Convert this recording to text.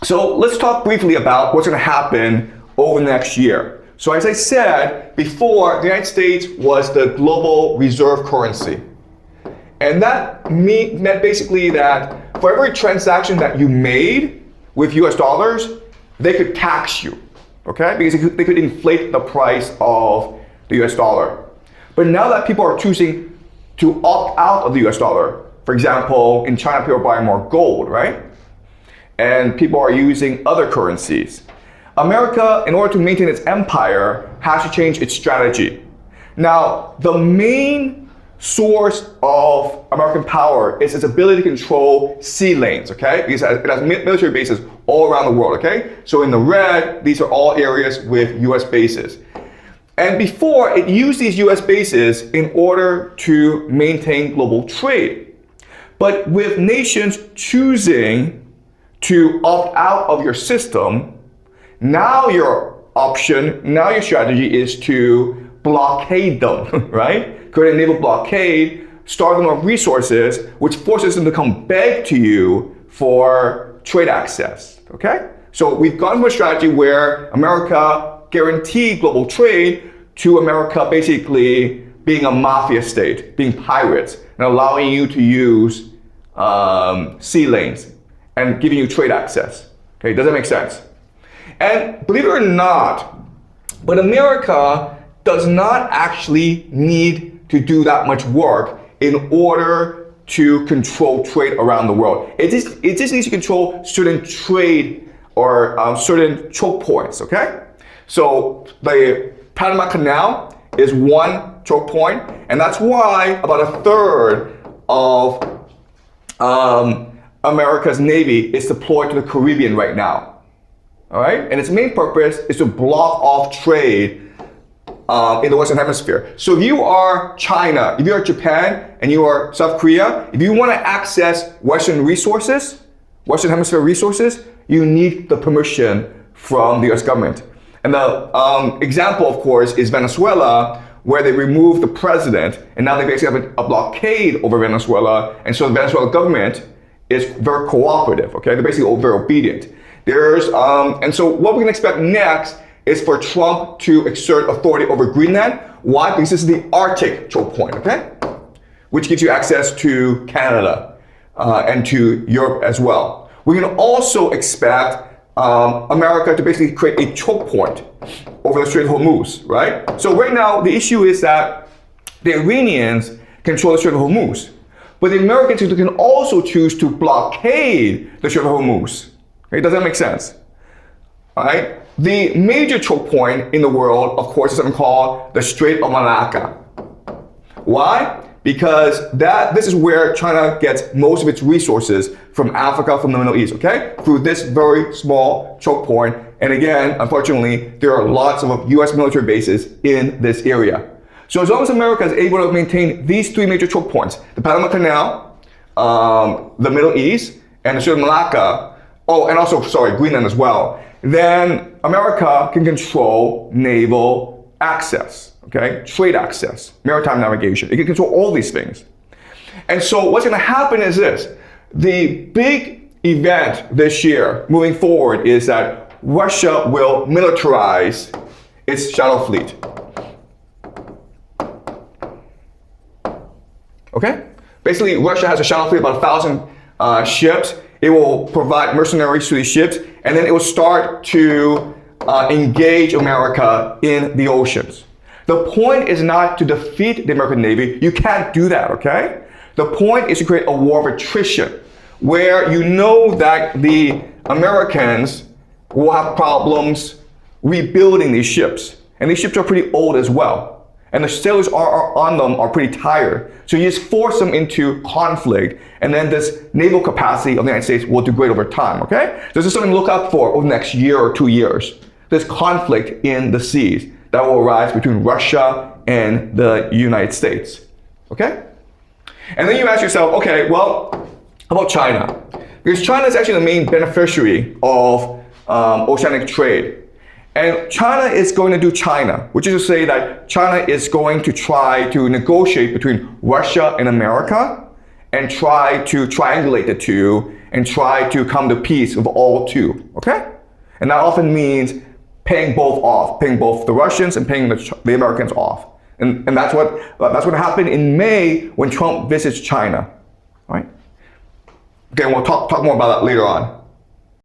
So let's talk briefly about what's going to happen over the next year. So as I said before, the United States was the global reserve currency. And that meant basically that for every transaction that you made with US dollars, they could tax you, okay? Because they could inflate the price of the US dollar. But now that people are choosing to opt out of the US dollar, for example, in China, people are buying more gold, right? And people are using other currencies. America, in order to maintain its empire, has to change its strategy. Now, the main source of American power is its ability to control sea lanes, okay? Because it has military bases all around the world, okay? So in the red, these are all areas with US bases. And before, it used these US bases in order to maintain global trade. But with nations choosing to opt out of your system, now your strategy is to blockade them, right? Create a naval blockade, starve them of resources, which forces them to come beg to you for trade access, okay? So we've gone from a strategy where America guaranteed global trade to America basically being a mafia state, being pirates, and allowing you to use sea lanes and giving you trade access. Okay, does that make sense? And believe it or not, but America does not actually need to do that much work in order to control trade around the world. It just needs to control certain trade or certain choke points, okay? So the Panama Canal is one choke point, and that's why about a third of America's Navy is deployed to the Caribbean right now. All right? And its main purpose is to block off trade in the Western Hemisphere. So if you are China, if you are Japan, and you are South Korea, if you want to access Western resources, Western Hemisphere resources, you need the permission from the US government. And the example, of course, is Venezuela, where they removed the president, and now they basically have a blockade over Venezuela, and so the Venezuelan government is very cooperative, okay? They're basically very obedient. And so what we can expect next is for Trump to exert authority over Greenland. Why? Because this is the Arctic choke point, okay? Which gives you access to Canada and to Europe as well. We can also expect America to basically create a choke point over the Strait of Hormuz, right? So right now, the issue is that the Iranians control the Strait of Hormuz, but the Americans can also choose to blockade the Strait of Hormuz. Okay, does that make sense? All right. The major choke point in the world, of course, is something called the Strait of Malacca. Why? Because this is where China gets most of its resources from Africa, from the Middle East, okay? Through this very small choke point. And again, unfortunately, there are lots of US military bases in this area. So as long as America is able to maintain these three major choke points, the Panama Canal, the Middle East, and the Strait of Malacca, and also, Greenland as well, then America can control naval access, okay? Trade access, maritime navigation. It can control all these things. And so what's going to happen is this. The big event this year, moving forward, is that Russia will militarize its shadow fleet. Okay? Basically, Russia has a shadow fleet of about 1,000 ships. It will provide mercenaries to these ships, and then it will start to engage America in the oceans. The point is not to defeat the American Navy. You can't do that, okay? The point is to create a war of attrition, where you know that the Americans will have problems rebuilding these ships. And these ships are pretty old as well. And the sailors on them are pretty tired. So you just force them into conflict, and then this naval capacity of the United States will degrade over time, okay? So this is something to look out for over the next year or 2 years. This conflict in the seas that will arise between Russia and the United States, okay? And then you ask yourself, okay, well, how about China? Because China is actually the main beneficiary of oceanic trade. And China is going to do China, which is to say that China is going to try to negotiate between Russia and America and try to triangulate the two and try to come to peace with all two, okay? And that often means paying both off, paying both the Russians and paying the Americans off. And that's what happened in May when Trump visits China, right? Okay, we'll talk more about that later on.